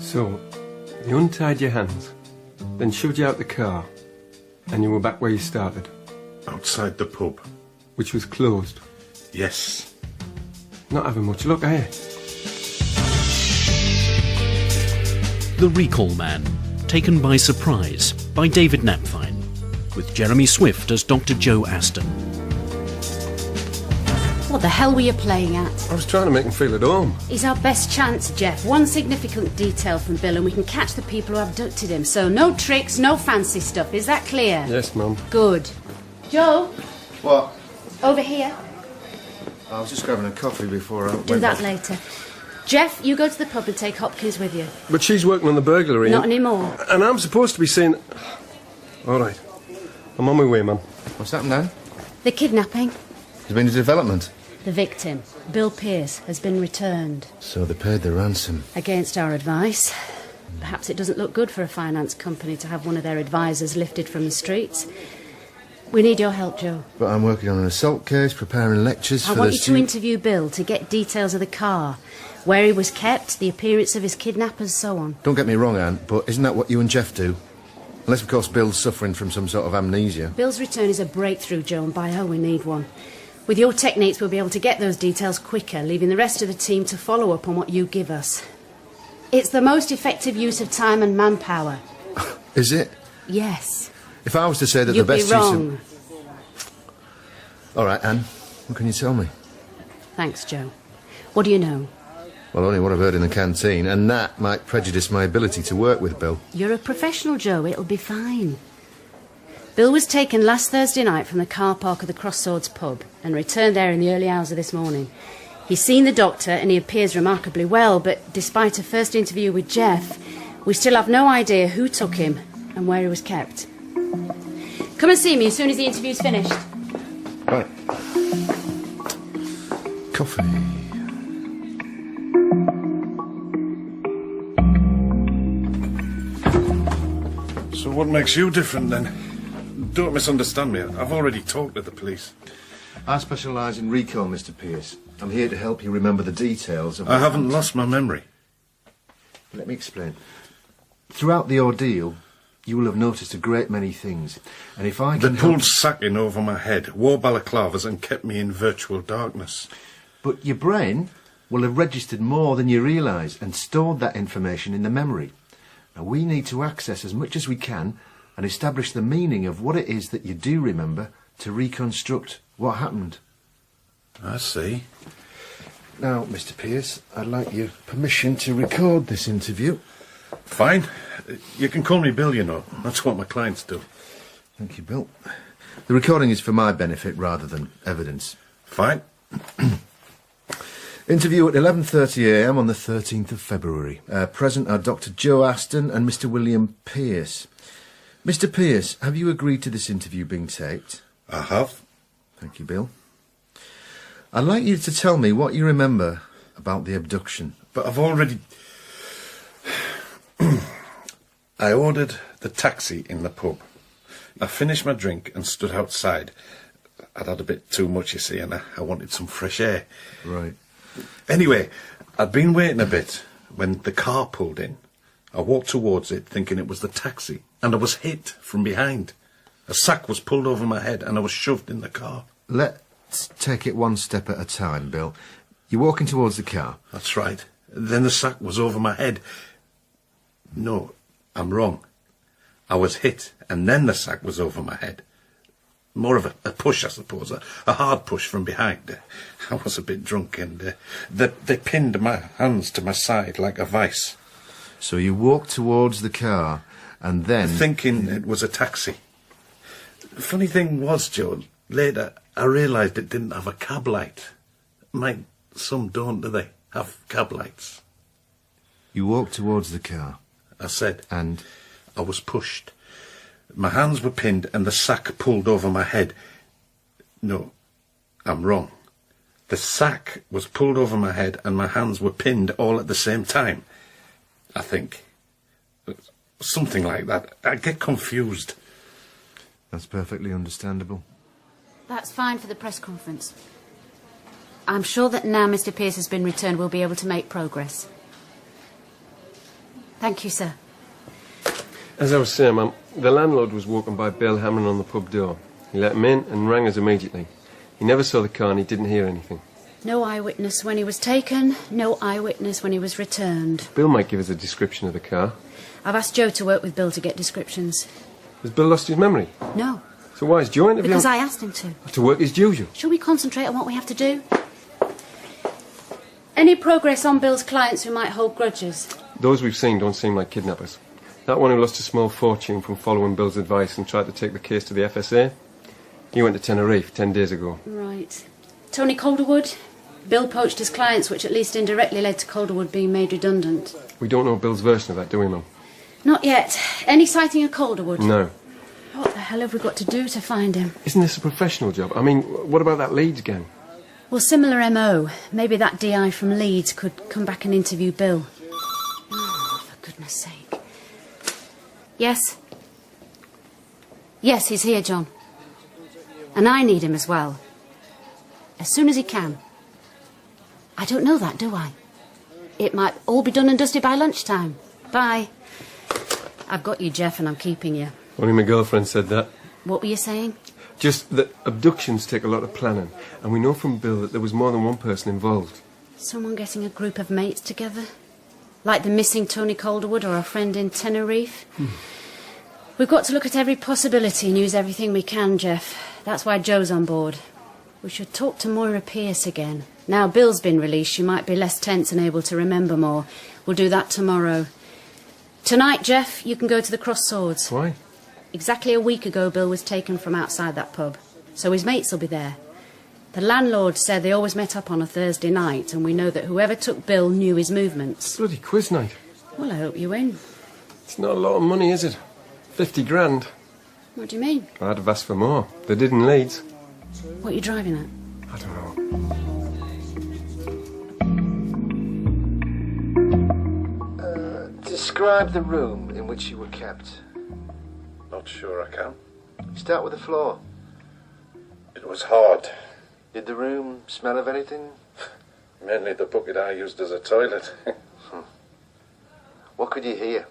So, you untied your hands, then shoved you out the car, and you were back where you started? Outside the pub. Which was closed? Yes. Not having much luck, are you? The Recall Man, taken by surprise, by David Knapfine, with Jeremy Swift as Dr. Joe Aston. What the hell were you playing at? I was trying to make him feel at home. He's our best chance, Jeff. One significant detail from Bill and we can catch the people who abducted him. So no tricks, no fancy stuff. Is that clear? Yes, Mum. Good. Joe? What? Over here. I was just grabbing a coffee before I went Do that back. later. Jeff, you go to the pub and take Hopkins with you. But she's working on the burglary. Not anymore. And I'm supposed to be seeing... All right. I'm on my way, Mum. What's happened then? The kidnapping. There's been a development. The victim, Bill Pearce, has been returned. So they paid the ransom. Against our advice. Perhaps it doesn't look good for a finance company to have one of their advisors lifted from the streets. We need your help, Joe. But I'm working on an assault case, preparing lectures for I want you to interview Bill to get details of the car, where he was kept, the appearance of his kidnappers, so on. Don't get me wrong, Anne, but isn't that what you and Jeff do? Unless, of course, Bill's suffering from some sort of amnesia. Bill's return is a breakthrough, Joe, and by we need one. With your techniques, we'll be able to get those details quicker, leaving the rest of the team to follow up on what you give us. It's the most effective use of time and manpower. Is it? Yes. If I was to say that You'd the best be wrong. use of... All right, Anne, what can you tell me? Thanks, Joe. What do you know? Well, only what I've heard in the canteen, and that might prejudice my ability to work with Bill. You're a professional, Joe. It'll be fine. Bill was taken last Thursday night from the car park of the Crossroads pub and returned there in the early hours of this morning. He's seen the doctor and he appears remarkably well, but despite a first interview with Jeff, we still have no idea who took him and where he was kept. Come and see me as soon as the interview's finished. Right. Coffee. So what makes you different, then? Don't misunderstand me. I've already talked to the police. I specialise in recall, Mr. Pearce. I'm here to help you remember the details of... I haven't lost my memory. Let me explain. Throughout the ordeal, you will have noticed a great many things. And if I can They pulled sacking over my head, wore balaclavas and kept me in virtual darkness. But your brain will have registered more than you realise and stored that information in the memory. Now, we need to access as much as we can and establish the meaning of what it is that you do remember to reconstruct what happened. I see. Now, Mr. Pearce, I'd like your permission to record this interview. Fine. You can call me Bill, you know. That's what my clients do. Thank you, Bill. The recording is for my benefit rather than evidence. Fine. Interview at 11:30 a.m. on the 13th of February. Present are Dr. Joe Aston and Mr. William Pearce. Mr. Pearce, have you agreed to this interview being taped? I have. Thank you, Bill. I'd like you to tell me what you remember about the abduction. But I've already... I ordered the taxi in the pub. I finished my drink and stood outside. I'd had a bit too much, you see, and I wanted some fresh air. Right. Anyway, I'd been waiting a bit when the car pulled in. I walked towards it thinking it was the taxi, and I was hit from behind. A sack was pulled over my head and I was shoved in the car. Let's take it one step at a time, Bill. You're walking towards the car. That's right. Then the sack was over my head. No, I'm wrong. I was hit, and then the sack was over my head. More of a push, I suppose, a hard push from behind. I was a bit drunk, and they pinned my hands to my side like a vice. So you walked towards the car, and then... Thinking it was a taxi. The funny thing was, Joe, later I realised it didn't have a cab light. Mine, some don't, do they, have cab lights? You walked towards the car. I said. And? I was pushed. My hands were pinned and the sack pulled over my head. No, I'm wrong. The sack was pulled over my head and my hands were pinned all at the same time. I think. Something like that. I get confused. That's perfectly understandable. That's fine for the press conference. I'm sure that now Mr. Pearce has been returned, we'll be able to make progress. Thank you, sir. As I was saying, ma'am, the landlord was woken by Bill hammering on the pub door. He let him in and rang us immediately. He never saw the car and he didn't hear anything. No eyewitness when he was taken, no eyewitness when he was returned. Bill might give us a description of the car. I've asked Joe to work with Bill to get descriptions. Has Bill lost his memory? No, So why is Joe interviewing? because I asked him to. To work as usual. Shall we concentrate on what we have to do? Any progress on Bill's clients who might hold grudges? Those we've seen don't seem like kidnappers. That one who lost a small fortune from following Bill's advice and tried to take the case to the FSA, he went to Tenerife 10 days ago. Right. Tony Calderwood? Bill poached his clients, which at least indirectly led to Calderwood being made redundant. We don't know Bill's version of that, do we, Mum? Not yet. Any sighting of Calderwood? No. What the hell have we got to do to find him? Isn't this a professional job? I mean, what about that Leeds gang? Well, similar MO. Maybe that DI from Leeds could come back and interview Bill. Oh, for goodness sake. Yes? Yes, he's here, John. And I need him as well. As soon as he can. I don't know that, do I? It might all be done and dusted by lunchtime. Bye. I've got you, Jeff, and I'm keeping you. Only my girlfriend said that. What were you saying? Just that abductions take a lot of planning, and we know from Bill that there was more than one person involved. Someone getting a group of mates together? Like the missing Tony Calderwood or our friend in Tenerife? We've got to look at every possibility and use everything we can, Jeff. That's why Joe's on board. We should talk to Moira Pierce again. Now Bill's been released, she might be less tense and able to remember more. We'll do that tomorrow. Tonight, Jeff, you can go to the Cross Swords. Why? Exactly a week ago, Bill was taken from outside that pub. So his mates will be there. The landlord said they always met up on a Thursday night, and we know that whoever took Bill knew his movements. Bloody quiz night. Well, I hope you win. It's not a lot of money, is it? 50 grand. What do you mean? I'd have asked for more. They did in Leeds. What are you driving at? I don't know. Describe the room in which you were kept. Not sure I can. Start with the floor. It was hard. Did the room smell of anything? Mainly the bucket I used as a toilet. What could you hear?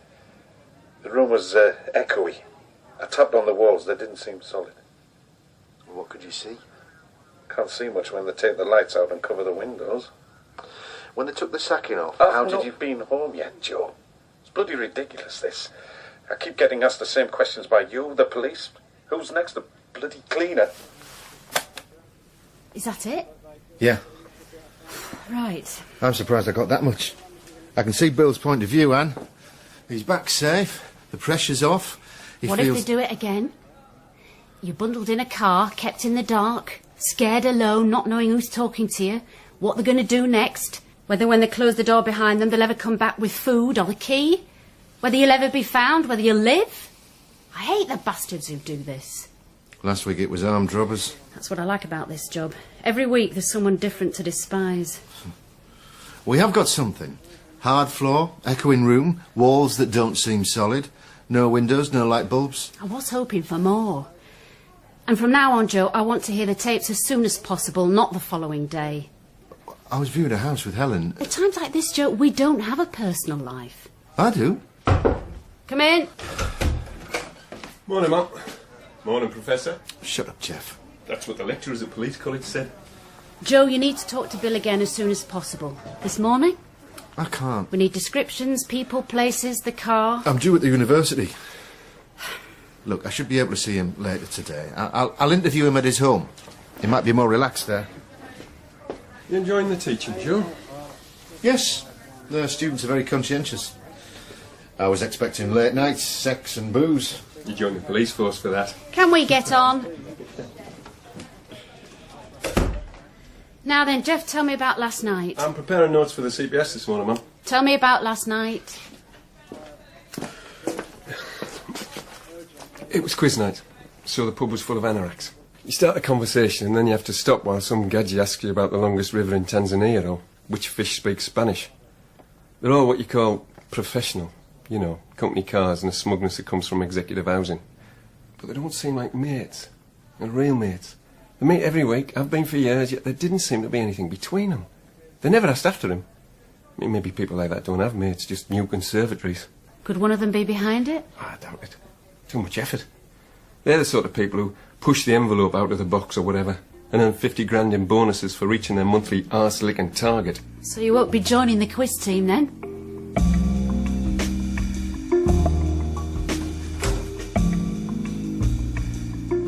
The room was echoey. I tapped on the walls. They didn't seem solid. What could you see? Can't see much when they take the lights out and cover the windows. When they took the sacking off, I've how did not you... been home yet, Joe. It's bloody ridiculous, this. I keep getting asked the same questions by you, the police. Who's next? The bloody cleaner. Is that it? Yeah, Right. I'm surprised I got that much. I can see Bill's point of view, Anne. He's back safe, the pressure's off. What if they do it again? You're bundled in a car, kept in the dark, scared alone, not knowing who's talking to you, what they're going to do next, whether when they close the door behind them they'll ever come back with food or the key, whether you'll ever be found, whether you'll live. I hate the bastards who do this. Last week it was armed robbers. That's what I like about this job. Every week there's someone different to despise. We have got something. Hard floor, echoing room, walls that don't seem solid, no windows, no light bulbs. I was hoping for more. And from now on, Joe, I want to hear the tapes as soon as possible, not the following day. I was viewing a house with Helen. At times like this, Joe, we don't have a personal life. I do. Come in. Morning, Mum. Morning, Professor. Shut up, Jeff. That's what the lecturers at Police College said. Joe, you need to talk to Bill again as soon as possible. This morning? I can't. We need descriptions, people, places, the car. I'm due at the university. Look, I should be able to see him later today. I'll interview him at his home. He might be more relaxed there. You enjoying the teaching, Joe? Yes, the students are very conscientious. I was expecting late nights, sex and booze. You joined the police force for that. Can we get on? Now then, Jeff, tell me about last night. I'm preparing notes for the CPS this morning, Mum. Tell me about last night. It was quiz night, so the pub was full of anoraks. You start a conversation and then you have to stop while some gadget asks you about the longest river in Tanzania or which fish speaks Spanish. They're all what you call professional. You know, company cars and the smugness that comes from executive housing. But they don't seem like mates. They're real mates. They meet every week, have been for years, yet there didn't seem to be anything between them. They never asked after him. I mean, maybe people like that don't have mates, just new conservatories. Could one of them be behind it? I doubt it. Too much effort. They're the sort of people who push the envelope out of the box or whatever and earn 50 grand in bonuses for reaching their monthly arse-licking target. So you won't be joining the quiz team then?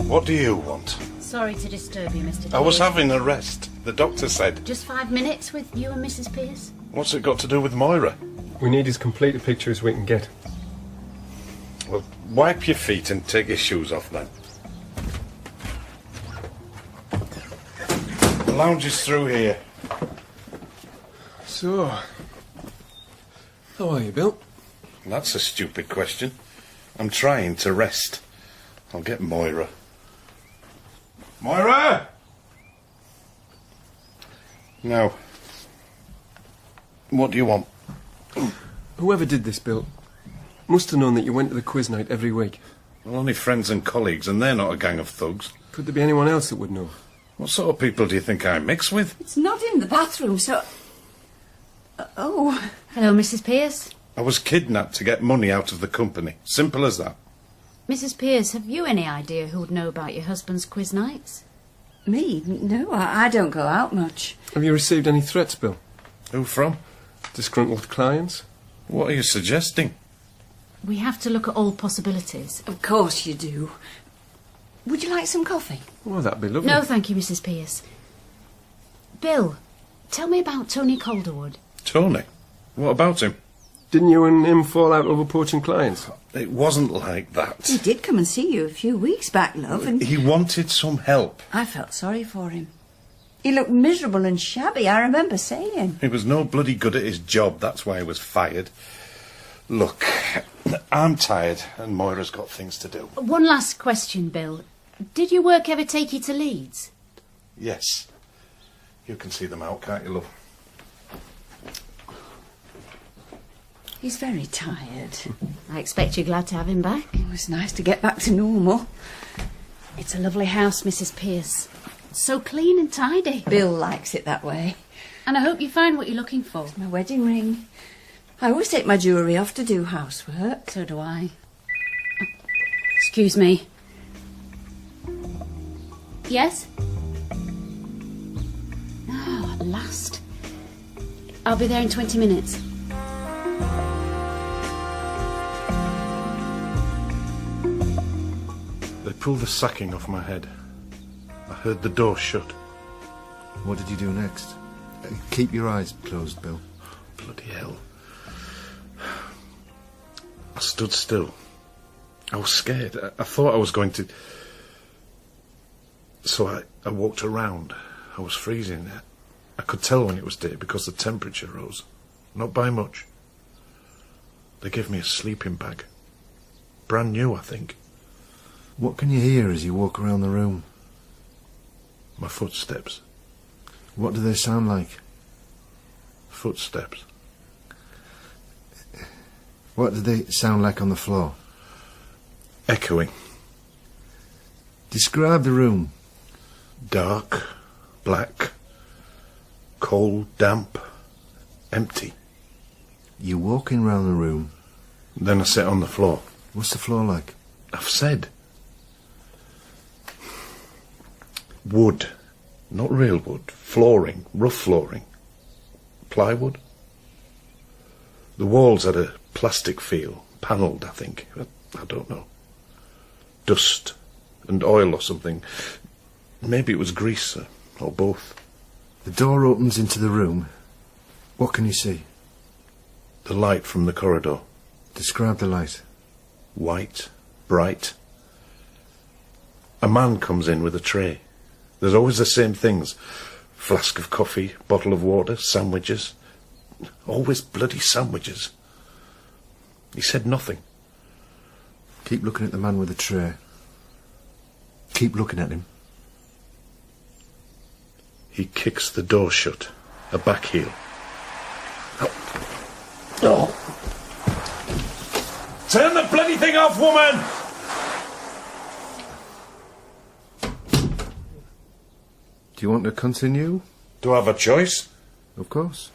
What do you want? Sorry to disturb you, Mr. I was Pierce. having a rest. The doctor said. Just 5 minutes with you and Mrs. Pierce? What's it got to do with Moira? We need as complete a picture as we can get. Well, wipe your feet and take your shoes off then. The lounge is through here. So, how are you, Bill? That's a stupid question. I'm trying to rest. I'll get Moira. Moira! Now, what do you want? Whoever did this, Bill, must have known that you went to the quiz night every week. Well, only friends and colleagues, and they're not a gang of thugs. Could there be anyone else that would know? What sort of people do you think I mix with? It's not in the bathroom, so... Oh. Hello, Mrs. Pierce. I was kidnapped to get money out of the company. Simple as that. Mrs. Pierce, have you any idea who would know about your husband's quiz nights? Me? No, I don't go out much. Have you received any threats, Bill? Who from? Disgruntled clients? What are you suggesting? We have to look at all possibilities. Of course you do. Would you like some coffee? Oh, that'd be lovely. No, thank you, Mrs. Pierce. Bill, tell me about Tony Calderwood. Tony? What about him? Didn't you and him fall out over poaching clients? It wasn't like that. He did come and see you a few weeks back, love, and He wanted some help. I felt sorry for him. He looked miserable and shabby, I remember saying. He was no bloody good at his job, that's why he was fired. Look, I'm tired and Moira's got things to do. One last question, Bill. Did your work ever take you to Leeds? Yes. You can see them out, can't you, love? He's very tired. I expect you're glad to have him back. It was nice to get back to normal. It's a lovely house, Mrs. Pierce. So clean and tidy. Bill likes it that way. And I hope you find what you're looking for. My wedding ring. I always take my jewellery off to do housework. So do I. Excuse me. Yes? Oh, at last. I'll be there in 20 minutes. They pulled the sacking off my head. I heard the door shut. What did you do next? Keep your eyes closed, Bill. Bloody hell. I stood still. I was scared. I thought I was going to... So I walked around. I was freezing. I could tell when it was day because the temperature rose. Not by much. They gave me a sleeping bag. Brand new, I think. What can you hear as you walk around the room? My footsteps. What do they sound like? Footsteps. What do they sound like on the floor? Echoing. Describe the room. Dark. Black. Cold. Damp. Empty. You're walking round the room. Then I sit on the floor. What's the floor like? I've said. Wood. Not real wood. Flooring. Rough flooring. Plywood. The walls had a plastic feel. Panelled, I think. I don't know. Dust and oil or something. Maybe it was grease or both. The door opens into the room. What can you see? The light from the corridor. Describe the light. White. Bright. A man comes in with a tray. There's always the same things. Flask of coffee, bottle of water, sandwiches. Always bloody sandwiches. He said nothing. Keep looking at the man with the tray. Keep looking at him. He kicks the door shut. A back heel. Oh. Turn the bloody thing off, woman! Do you want to continue? Do I have a choice? Of course.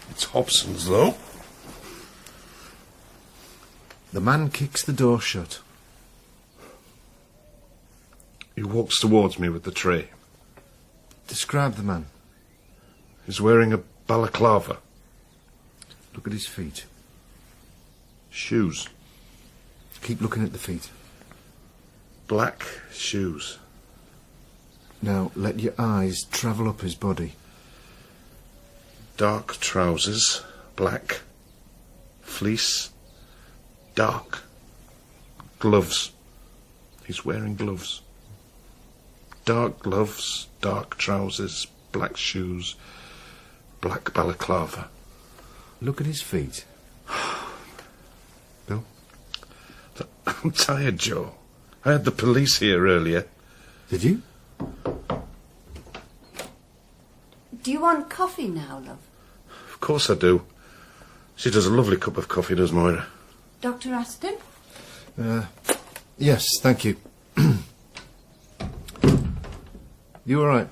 It's Hobson's, though. The man kicks the door shut. He walks towards me with the tray. Describe the man. He's wearing a balaclava. Look at his feet. Shoes. Keep looking at the feet. Black shoes. Now let your eyes travel up his body. Dark trousers. Black. Fleece. Dark. Gloves. He's wearing gloves. Dark gloves, dark trousers, black shoes, black balaclava. Look at his feet. Bill? I'm tired, Joe. I had the police here earlier. Did you? Do you want coffee now, love? Of course I do. She does a lovely cup of coffee, does Moira? Dr. Aston? Yes, thank you. You all right?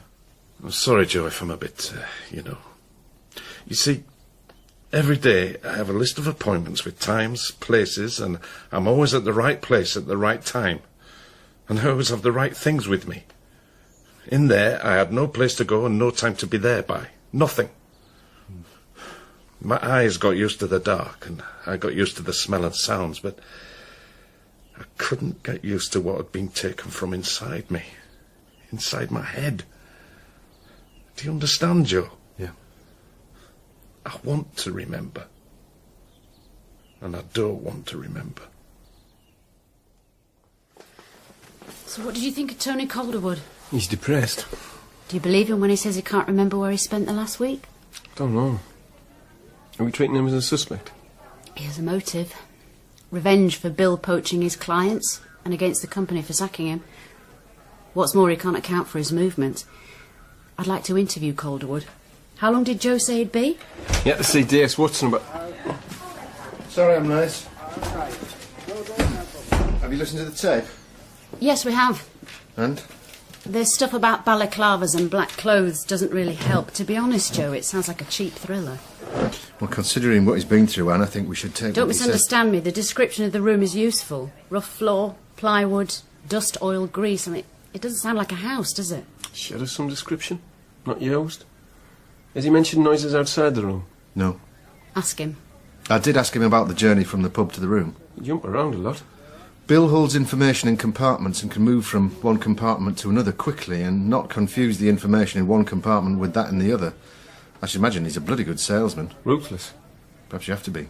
I'm sorry, Joe, if I'm a bit, You see, every day I have a list of appointments with times, places, and I'm always at the right place at the right time. And I always have the right things with me. In there, I had no place to go and no time to be there by. Nothing. My eyes got used to the dark, and I got used to the smell and sounds, but I couldn't get used to what had been taken from inside me. Inside my head. Do you understand, Joe? Yeah. I want to remember. And I don't want to remember. So what did you think of Tony Calderwood? He's depressed. Do you believe him when he says he can't remember where he spent the last week? Don't know. Are we treating him as a suspect? He has a motive. Revenge for Bill poaching his clients and against the company for sacking him. What's more, he can't account for his movements. I'd like to interview Calderwood. How long did Joe say he'd be? You had to see D.S. Watson about... Sorry, I'm late. Have you listened to the tape? Yes, we have. And? There's stuff about balaclavas and black clothes doesn't really help. To be honest, Joe, it sounds like a cheap thriller. Well, considering what he's been through, Anne, I think we should take... Don't misunderstand me. The description of the room is useful. Rough floor, plywood, dust, oil, grease. I mean, it doesn't sound like a house, does it? Share us some description. Not used. Has he mentioned noises outside the room? No. Ask him. I did ask him about the journey from the pub to the room. You jump around a lot. Bill holds information in compartments and can move from one compartment to another quickly and not confuse the information in one compartment with that in the other. I should imagine he's a bloody good salesman. Ruthless. Perhaps you have to be.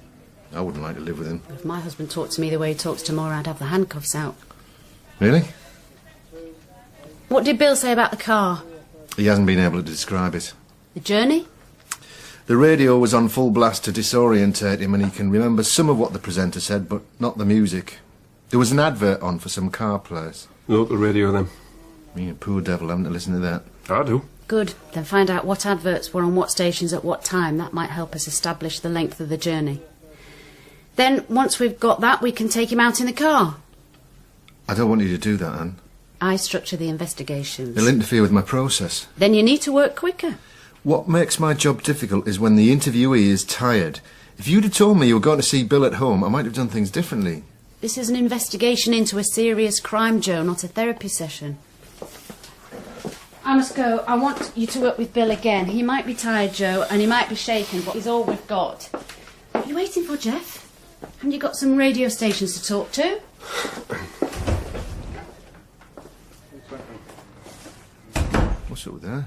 I wouldn't like to live with him. If my husband talked to me the way he talks to Maura, I'd have the handcuffs out. Really? What did Bill say about the car? He hasn't been able to describe it. The journey? The radio was on full blast to disorientate him, and he can remember some of what the presenter said, but not the music. There was an advert on for some car place. Local radio, then. Me, a poor devil, having to listen to that. I do. Good. Then find out what adverts were on what stations at what time. That might help us establish the length of the journey. Then, once we've got that, we can take him out in the car. I don't want you to do that, Anne. I structure the investigations. It'll interfere with my process. Then you need to work quicker. What makes my job difficult is when the interviewee is tired. If you'd have told me you were going to see Bill at home, I might have done things differently. This is an investigation into a serious crime, Joe, not a therapy session. I must go. I want you to work with Bill again. He might be tired, Joe, and he might be shaken, but he's all we've got. What are you waiting for, Jeff? Haven't you got some radio stations to talk to? What's up with her?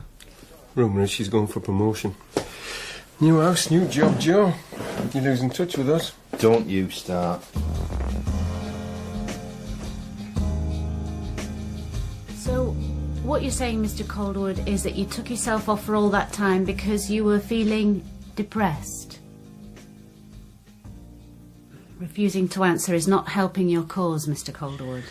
Rumour is she's going for promotion. New house, new job, Joe. You're losing touch with us. Don't you start. So, what you're saying, Mr. Calderwood, is that you took yourself off for all that time because you were feeling depressed? Refusing to answer is not helping your cause, Mr. Calderwood.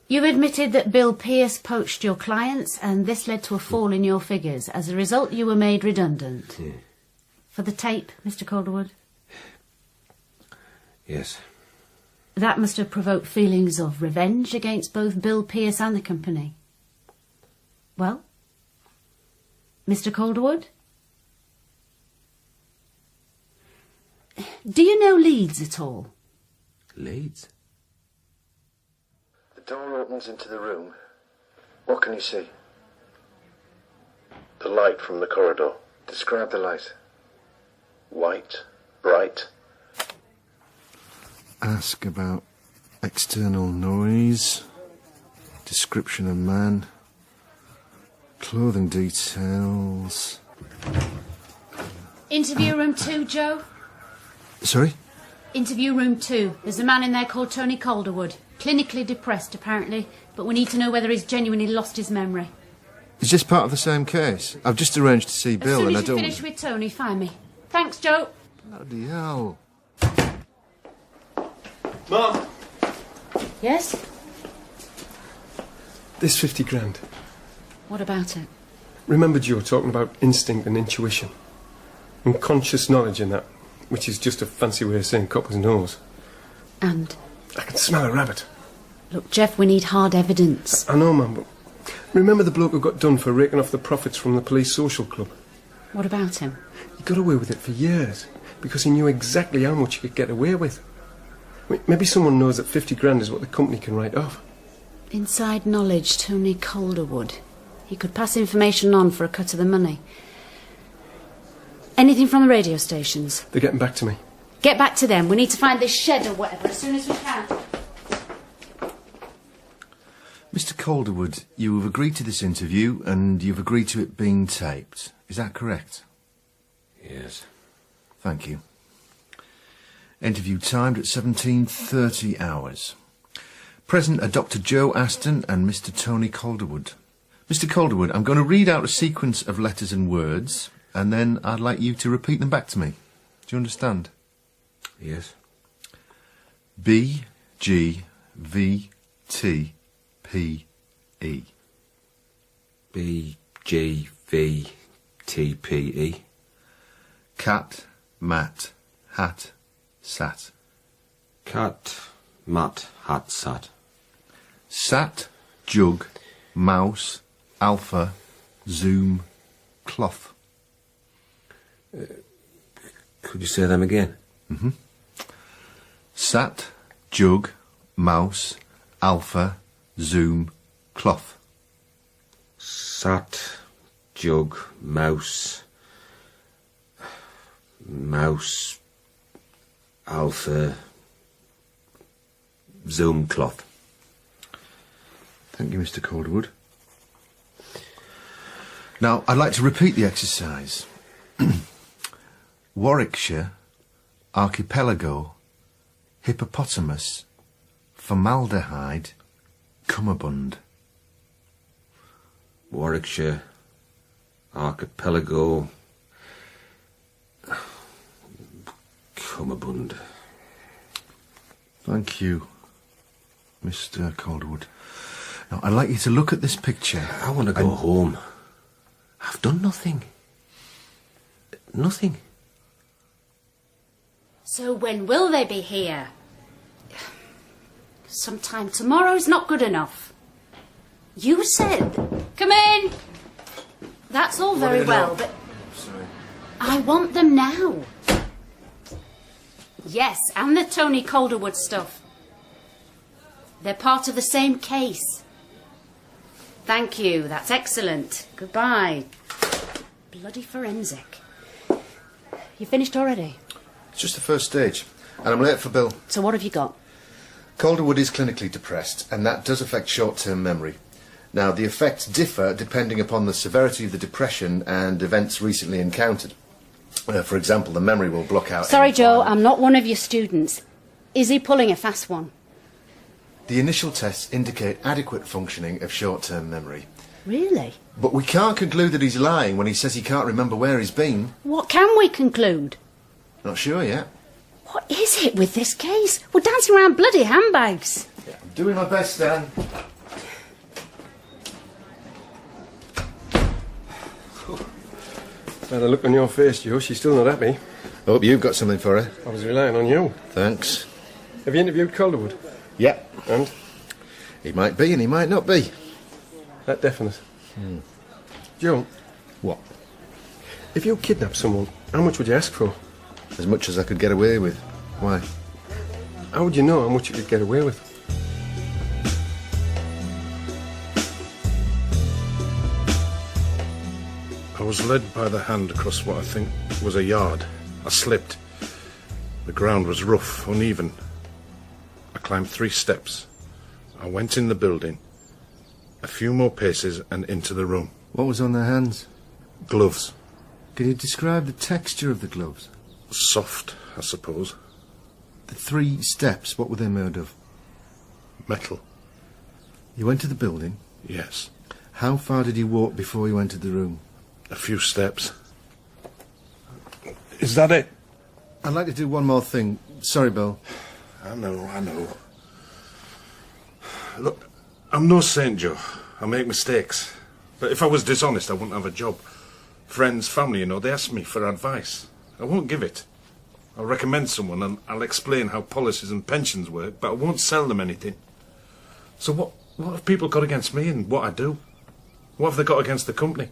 You've admitted that Bill Pearce poached your clients and this led to a fall in your figures. As a result, you were made redundant. For the tape, Mr. Calderwood? Yes. That must have provoked feelings of revenge against both Bill Pearce and the company. Well? Mr. Calderwood? Do you know Leeds at all? Leeds? The door opens into the room. What can you see? The light from the corridor. Describe the light. White, bright. Ask about external noise, description of man, clothing details. Interview room 2, Joe? Sorry? Interview room 2. There's a man in there called Tony Calderwood. Clinically depressed, apparently, but we need to know whether he's genuinely lost his memory. Is this part of the same case? I've just arranged to see Bill and I don't... As soon as you finish with Tony, find me. Thanks, Joe. Bloody hell. Mum! Yes? This 50 grand. What about it? Remember, Joe, talking about instinct and intuition? Unconscious knowledge and that, which is just a fancy way of saying copper's nose. And? I can smell a rabbit. Look, Jeff, we need hard evidence. I know, Mum, but remember the bloke who got done for raking off the profits from the police social club? What about him? He got away with it for years, because he knew exactly how much he could get away with. Maybe someone knows that 50 grand is what the company can write off. Inside knowledge, Tony Calderwood. He could pass information on for a cut of the money. Anything from the radio stations? They're getting back to me. Get back to them. We need to find this shed or whatever as soon as we can. Mr. Calderwood, you have agreed to this interview and you've agreed to it being taped. Is that correct? Yes. Thank you. Interview timed at 17:30 hours. Present are Dr. Joe Aston and Mr. Tony Calderwood. Mr. Calderwood, I'm going to read out a sequence of letters and words, and then I'd like you to repeat them back to me. Do you understand? Yes. B, G, V, T, P, E. B, G, V, T, P, E. Cat, mat, hat, sat. Cat, mat, hat, sat. Sat, jug, mouse, alpha, zoom, cloth. Could you say them again? Mm-hmm. Sat, jug, mouse, alpha, zoom, cloth. Sat, jug, mouse, alpha, zoom, cloth. Thank you, Mr. Calderwood. Now, I'd like to repeat the exercise. Warwickshire, archipelago, hippopotamus, formaldehyde, cummerbund. Warwickshire, archipelago, cummerbund. Thank you, Mr. Calderwood. Now, I'd like you to look at this picture. I want to go home. I've done nothing. Nothing. So when will they be here? Sometime tomorrow's not good enough. You said... Come in! That's all very well, but... Sorry. I want them now. Yes, and the Tony Calderwood stuff. They're part of the same case. Thank you, that's excellent. Goodbye. Bloody forensic. You finished already? It's just the first stage, and I'm late for Bill. So what have you got? Calderwood is clinically depressed, and that does affect short-term memory. Now, the effects differ depending upon the severity of the depression and events recently encountered. For example, the memory will block out... Sorry, Joe, I'm not one of your students. Is he pulling a fast one? The initial tests indicate adequate functioning of short-term memory. Really? But we can't conclude that he's lying when he says he can't remember where he's been. What can we conclude? Not sure yet. What is it with this case? We're dancing around bloody handbags. Yeah, I'm doing my best, Dan. By the look on your face, Joe, she's still not happy. Hope you've got something for her. I was relying on you. Thanks. Have you interviewed Calderwood? Yep. And? He might be and he might not be. That definite. Joe, What? if you kidnap someone, how much would you ask for? As much as I could get away with. Why? How would you know how much you could get away with? I was led by the hand across what I think was a yard. I slipped. The ground was rough, uneven. I climbed 3 steps. I went in the building. A few more paces and into the room. What was on their hands? Gloves. Can you describe the texture of the gloves? Soft, I suppose. The 3 steps, what were they made of? Metal. You went to the building. Yes. How far did you walk before you entered the room? A few steps. Is that it? I'd like to do one more thing. Sorry, Bill. I know. Look, I'm no saint, Joe. I make mistakes. But if I was dishonest, I wouldn't have a job. Friends, family, you know, they ask me for advice. I won't give it. I'll recommend someone and I'll explain how policies and pensions work, but I won't sell them anything. So what have people got against me and what I do? What have they got against the company?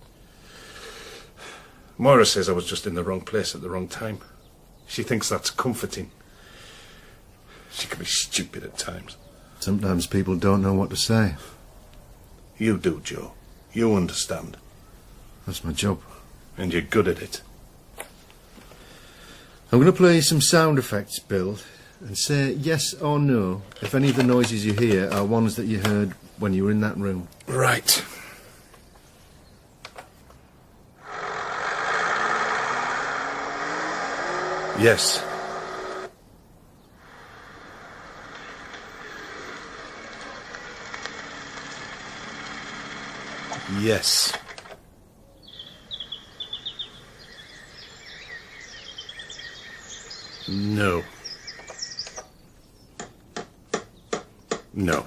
Moira says I was just in the wrong place at the wrong time. She thinks that's comforting. She can be stupid at times. Sometimes people don't know what to say. You do, Joe. You understand. That's my job. And you're good at it. I'm going to play some sound effects, Bill, and say yes or no if any of the noises you hear are ones that you heard when you were in that room. Right. Yes. Yes. No. No.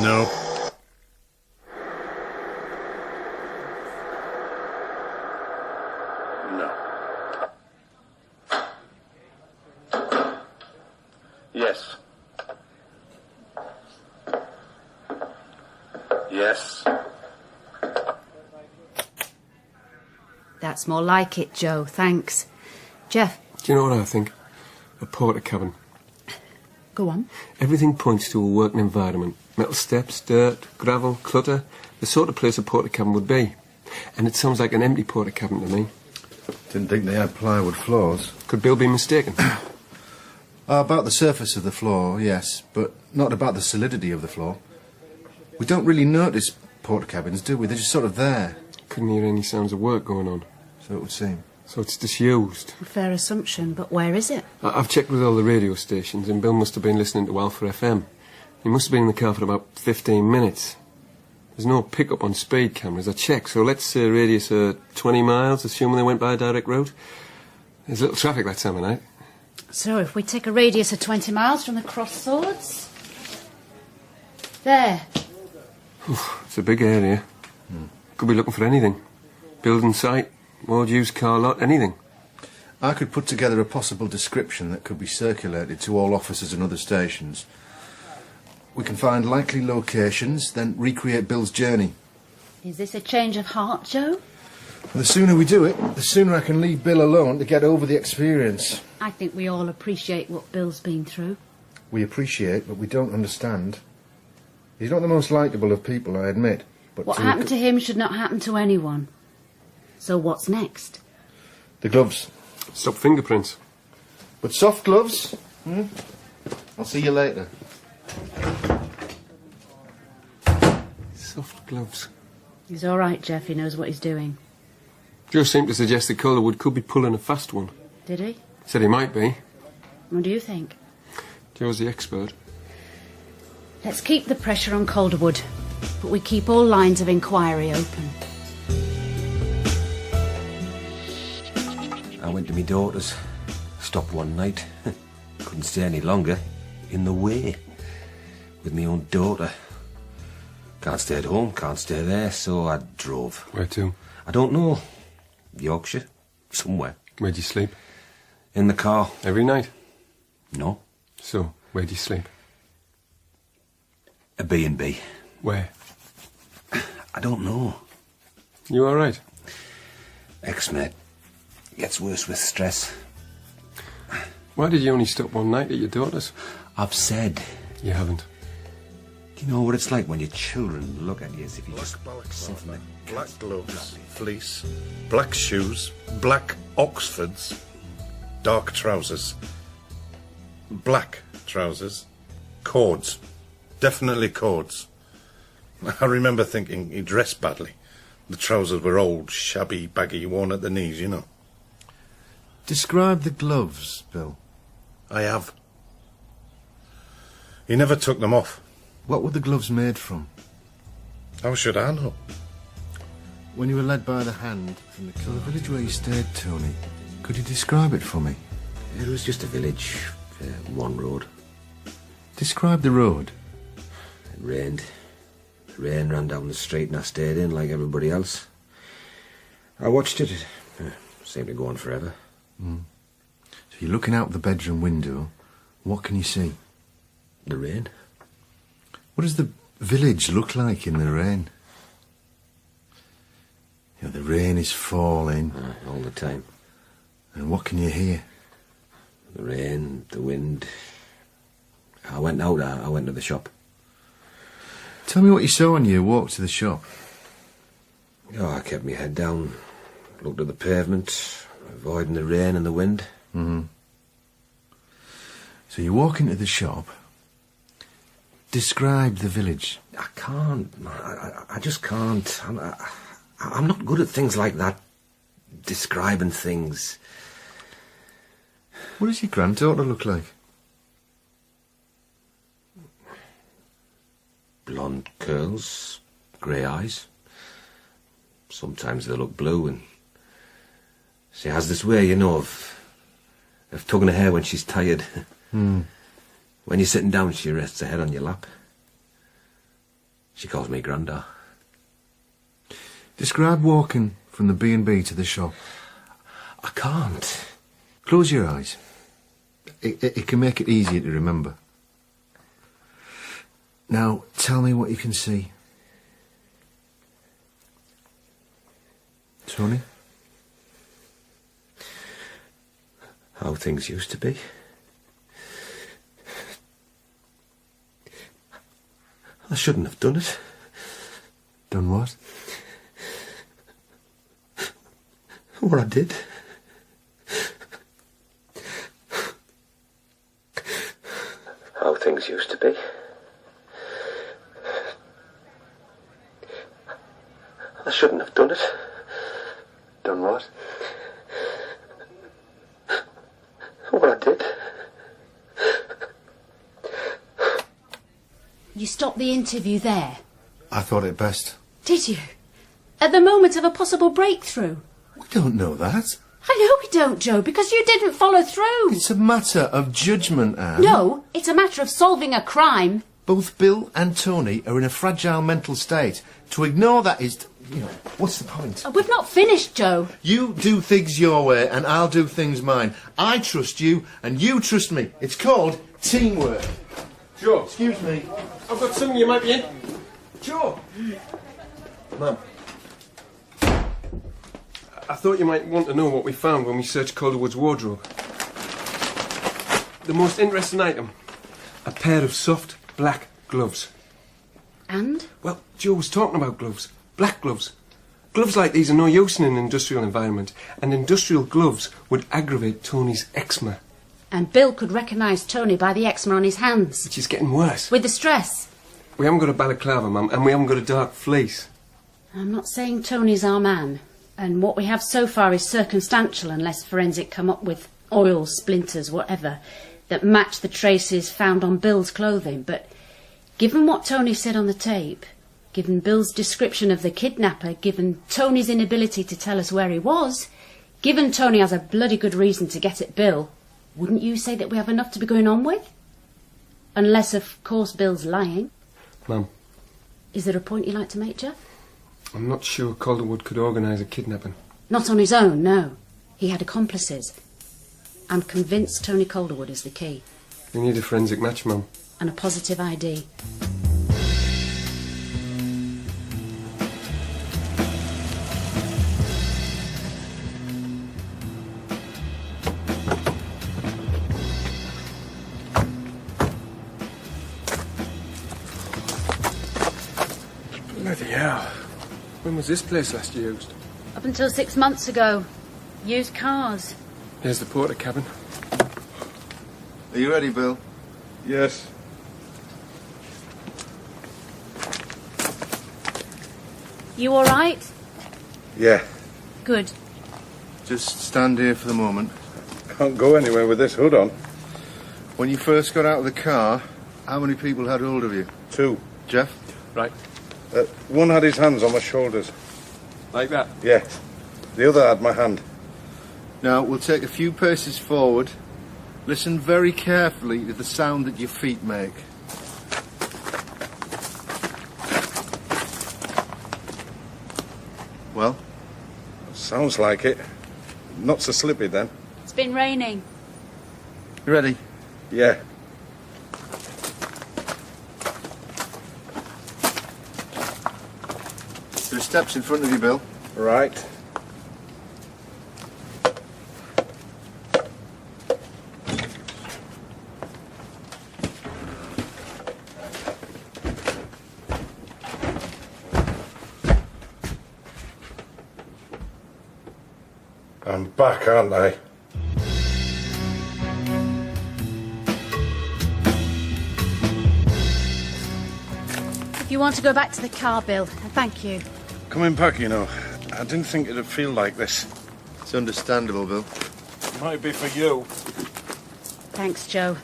No. No. Yes. Yes. That's more like it, Joe. Thanks. Jeff. Do you know what I think? A porter cabin. Go on. Everything points to a working environment. Metal steps, dirt, gravel, clutter. The sort of place a porter cabin would be. And it sounds like an empty porter cabin to me. Didn't think they had plywood floors. Could Bill be mistaken? About the surface of the floor, yes, but not about the solidity of the floor. We don't really notice porter cabins, do we? They're just sort of there. Couldn't hear any sounds of work going on. So it would seem. So it's disused. A fair assumption, but where is it? I've checked with all the radio stations, and Bill must have been listening to Alpha FM. He must have been in the car for about 15 minutes. There's no pickup on speed cameras. I checked, so let's say radius of 20 miles, assuming they went by a direct route. There's little traffic that time of night. So if we take a radius of 20 miles from the crossroads... There. It's a big area. Could be looking for anything. Building site, old used car lot, anything. I could put together a possible description that could be circulated to all officers and other stations. We can find likely locations, then recreate Bill's journey. Is this a change of heart, Joe? The sooner we do it, the sooner I can leave Bill alone to get over the experience. I think we all appreciate what Bill's been through. We appreciate, but we don't understand. He's not the most likeable of people, I admit. But What happened to him should not happen to anyone. So what's next? The gloves. Stop fingerprints. But soft gloves? I'll see you later. Soft gloves. He's all right, Jeff. He knows what he's doing. Joe seemed to suggest that Calderwood could be pulling a fast one. Did he? Said he might be. What do you think? Joe's the expert. Let's keep the pressure on Calderwood, but we keep all lines of inquiry open. I went to my daughter's. Stopped one night. Couldn't stay any longer. In the way. With my own daughter. Can't stay at home, can't stay there, so I drove. Where to? I don't know. Yorkshire. Somewhere. Where'd you sleep? In the car. Every night? No. So, where'd you sleep? A B&B. Where? I don't know. You all right? Ex-mate. Gets worse with stress. Why did you only stop one night at your daughter's? I've said. You haven't. Do you know what it's like when your children look at you as if you just... Black gloves, fleece, black shoes, black Oxfords, dark trousers, black trousers, cords, definitely cords. I remember thinking he dressed badly. The trousers were old, shabby, baggy, worn at the knees, you know. Describe the gloves, Bill. I have. He never took them off. What were the gloves made from? How should I know? When you were led by the hand from the village where you stayed, Tony, could you describe it for me? It was just a village, one road. Describe the road. It rained. The rain ran down the street and I stayed in like everybody else. I watched it. It seemed to go on forever. So you're looking out the bedroom window. What can you see? The rain. What does the village look like in the rain? You know, the rain is falling. All the time. And what can you hear? The rain, the wind. I went out, I went to the shop. Tell me what you saw on your walk to the shop. Oh, I kept my head down, looked at the pavement, avoiding the rain and the wind. So you walk into the shop. Describe the village. I can't. I just can't. I'm not good at things like that. Describing things. What does your granddaughter look like? Blonde curls, grey eyes. Sometimes they look blue, and she has this way, you know, of tugging her hair when she's tired. When you're sitting down, she rests her head on your lap. She calls me Granda. Describe walking from the B&B to the shop. I can't. Close your eyes. It can make it easier to remember. Now, tell me what you can see. Tony? How things used to be. I shouldn't have done it. Done what? What I did. How things used to be. I shouldn't have done it. Done what? What I did. You stopped the interview there. I thought it best. Did you? At the moment of a possible breakthrough? We don't know that. I know we don't, Joe, because you didn't follow through. It's a matter of judgment, Anne. No, it's a matter of solving a crime. Both Bill and Tony are in a fragile mental state. To ignore that is... You know, what's the point? We've not finished, Joe. You do things your way and I'll do things mine. I trust you and you trust me. It's called teamwork. Joe, Excuse me. I've got something you might be in. Joe! Ma'am. I thought you might want to know what we found when we searched Calderwood's wardrobe. The most interesting item. A pair of soft, black gloves. And? Well, Joe was talking about gloves. Black gloves. Gloves like these are no use in an industrial environment, and industrial gloves would aggravate Tony's eczema. And Bill could recognise Tony by the eczema on his hands. Which is getting worse. With the stress. We haven't got a balaclava, Mum, and we haven't got a dark fleece. I'm not saying Tony's our man, and what we have so far is circumstantial unless forensic come up with oil, splinters, whatever, that match the traces found on Bill's clothing. But given what Tony said on the tape, given Bill's description of the kidnapper, given Tony's inability to tell us where he was, given Tony has a bloody good reason to get at Bill, wouldn't you say that we have enough to be going on with? Unless, of course, Bill's lying. Mum. Is there a point you'd like to make, Jeff? I'm not sure Calderwood could organise a kidnapping. Not on his own, no. He had accomplices. I'm convinced Tony Calderwood is the key. We need a forensic match, Mum. And a positive ID. hell. When was this place last used? Up until 6 months ago. Used cars. Here's the porter cabin. Are you ready, Bill? Yes. You all right? Yeah. Good. Just stand here for the moment. Can't go anywhere with this hood on. When you first got out of the car, how many people had hold of you? 2. Jeff? Right. One had his hands on my shoulders. Like that? Yeah. The other had my hand. Now, we'll take a few paces forward. Listen very carefully to the sound that your feet make. Well? Sounds like it. Not so slippy then. It's been raining. You ready? Yeah. There are steps in front of you, Bill. Right. I'm back, aren't I? If you want to go back to the car, Bill, thank you. Coming back, you know. I didn't think it'd feel like this. It's understandable, Bill. Might be for you. Thanks, Joe.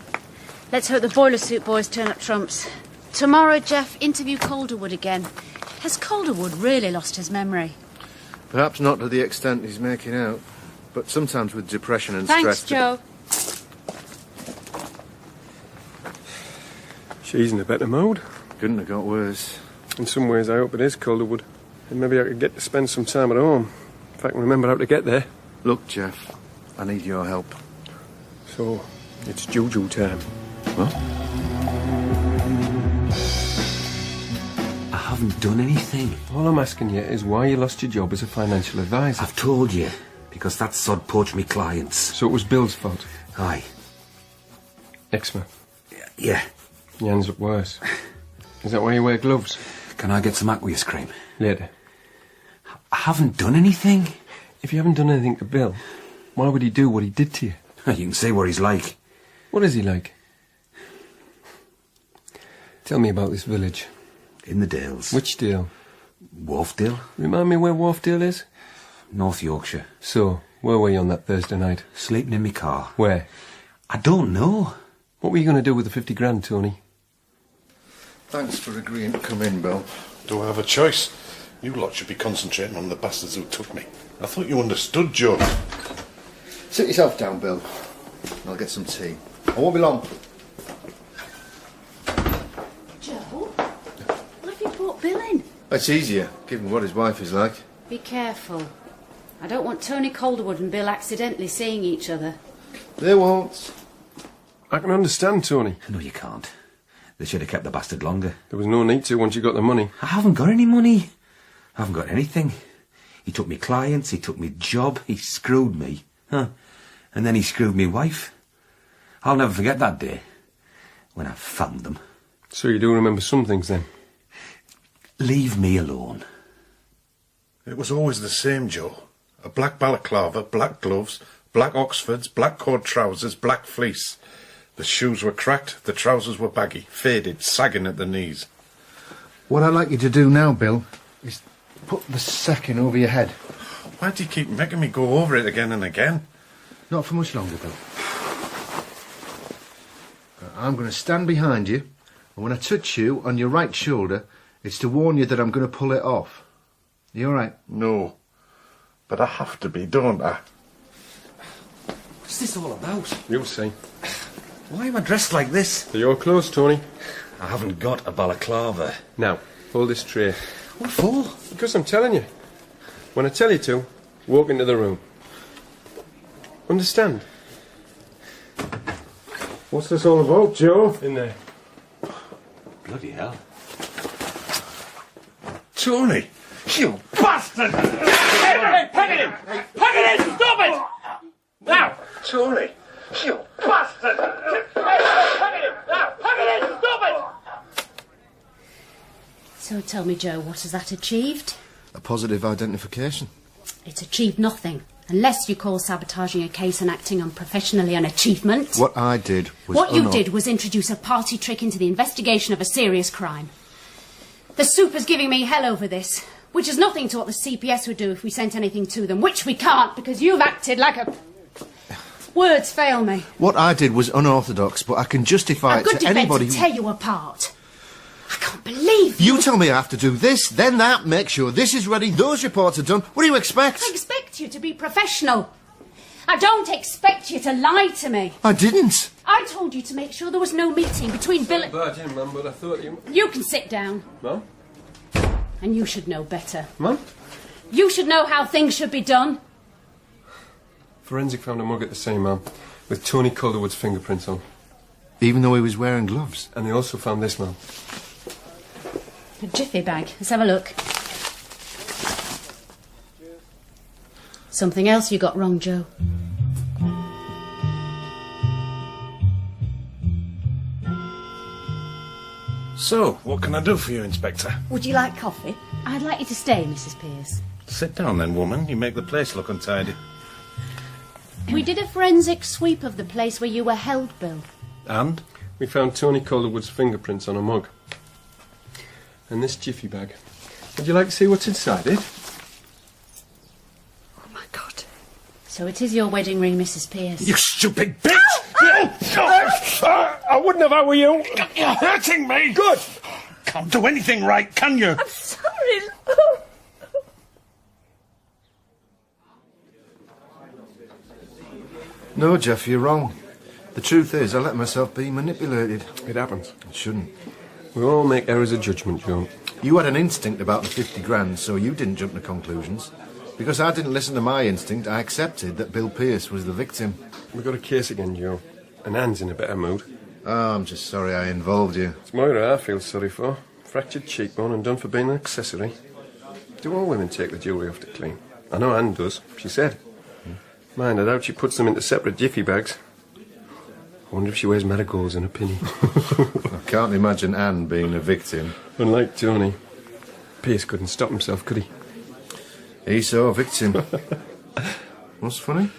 Let's hope the boiler suit boys turn up trumps. Tomorrow, Jeff, interview Calderwood again. Has Calderwood really lost his memory? Perhaps not to the extent he's making out, but sometimes with depression and Thanks, stress... Joe. She's in a better mood. Couldn't have got worse. In some ways, I hope it is Calderwood. And maybe I could get to spend some time at home. If I can remember how to get there. Look, Jeff, I need your help. So, it's juju time. What? I haven't done anything. All I'm asking you is why you lost your job as a financial advisor. I've told you, because that sod poached me clients. So it was Bill's fault? Aye. Eczema. Yeah. Your hands look worse. Is that why you wear gloves? Can I get some aqueous cream? Later. I haven't done anything. If you haven't done anything to Bill, why would he do what he did to you? You can say what he's like. What is he like? Tell me about this village. In the Dales. Which Dale? Wharfdale. Remind me where Wharfdale is? North Yorkshire. So, where were you on that Thursday night? Sleeping in my car. Where? I don't know. What were you going to do with the 50 grand, Tony? Thanks for agreeing to come in, Bill. Do I have a choice? You lot should be concentrating on the bastards who took me. I thought you understood, Joe. Sit yourself down, Bill. I'll get some tea. I won't be long. Joe? Why have you brought Bill in? It's easier, given what his wife is like. Be careful. I don't want Tony Calderwood and Bill accidentally seeing each other. They won't. I can understand, Tony. No, you can't. They should have kept the bastard longer. There was no need to once you got the money. I haven't got any money. I haven't got anything. He took me clients, he took me job, he screwed me. Huh? And then he screwed me wife. I'll never forget that day, when I found them. So you do remember some things, then? Leave me alone. It was always the same, Joe. A black balaclava, black gloves, black Oxfords, black cord trousers, black fleece. The shoes were cracked, the trousers were baggy, faded, sagging at the knees. What I'd like you to do now, Bill, is put the sacking over your head. Why do you keep making me go over it again and again? Not for much longer, Bill. I'm going to stand behind you, and when I touch you on your right shoulder, it's to warn you that I'm going to pull it off. You all right? No. But I have to be, don't I? What's this all about? You'll see. Why am I dressed like this? For your clothes, Tony. I haven't got a balaclava. Now, hold this tray. What for? Because I'm telling you. When I tell you to, walk into the room. Understand? What's this all about, Joe? In there. Bloody hell. Tony! You bastard! Hey, pack it in! Pack it in! Stop it! Now! Tony! You bastard! Hey, pack it in! Now! Pack it in! Stop it! So tell me, Joe, what has that achieved? A positive identification. It's achieved nothing, unless you call sabotaging a case and acting unprofessionally an achievement. What I did was... What you did was introduce a party trick into the investigation of a serious crime. The super's giving me hell over this, which is nothing to what the CPS would do if we sent anything to them, which we can't, because you've acted like a... Words fail me. What I did was unorthodox, but I can justify it to anybody... to tear you apart. I can't believe You tell me I have to do this, then that, make sure this is ready, those reports are done. What do you expect? I expect you to be professional. I don't expect you to lie to me. I didn't. I told you to make sure there was no meeting between Bill and... Bad, yeah, Mum, but I thought you... You can sit down. Mum? And you should know better. Mum? You should know how things should be done. Forensic found a mug at the scene, Mum, with Tony Calderwood's fingerprints on. Even though he was wearing gloves. And they also found this, Mum. A jiffy bag. Let's have a look. Something else you got wrong, Joe. So, what can I do for you, Inspector? Would you like coffee? I'd like you to stay, Mrs. Pierce. Sit down then, woman. You make the place look untidy. We did a forensic sweep of the place where you were held, Bill. And? We found Tony Calderwood's fingerprints on a mug. And this jiffy bag. Would you like to see what's inside it? Oh, my God. So it is your wedding ring, Mrs. Pierce. You stupid bitch! I wouldn't if I were you. You're hurting me. Good. Can't do anything right, can you? I'm sorry. No, Jeff, you're wrong. The truth is, I let myself be manipulated. It happens. It shouldn't. We all make errors of judgment, Joe. You had an instinct about the 50 grand, so you didn't jump to conclusions. Because I didn't listen to my instinct, I accepted that Bill Pierce was the victim. We've got a case again, Joe. And Anne's in a better mood. Oh, I'm just sorry I involved you. It's Moira I feel sorry for. Fractured cheekbone and done for being an accessory. Do all women take the jewellery off to clean? I know Anne does. She said. Mind, I doubt she puts them into separate jiffy bags. I wonder if she wears marigolds in a pinny. I can't imagine Anne being a victim. Unlike Tony. Pierce couldn't stop himself, could he? He saw a victim. What's funny?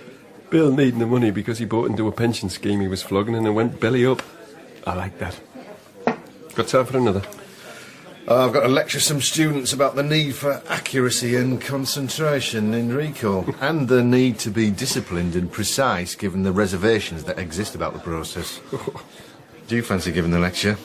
Bill needing the money because he bought into a pension scheme he was flogging and it went belly up. I like that. Got time for another? I've got to lecture some students about the need for accuracy and concentration in recall, and the need to be disciplined and precise given the reservations that exist about the process. Do you fancy giving the lecture?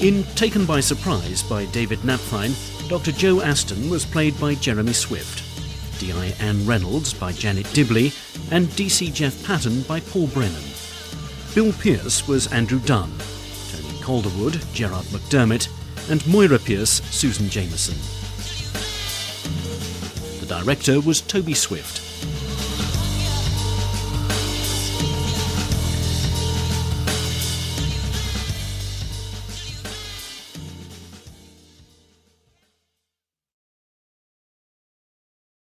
In Taken by Surprise by David Knapfine, Dr. Joe Aston was played by Jeremy Swift, D.I. Anne Reynolds by Janet Dibley, and D.C. Jeff Patton by Paul Brennan. Bill Pierce was Andrew Dunn, Tony Calderwood, Gerard McDermott, and Moira Pierce, Susan Jameson. The director was Toby Swift.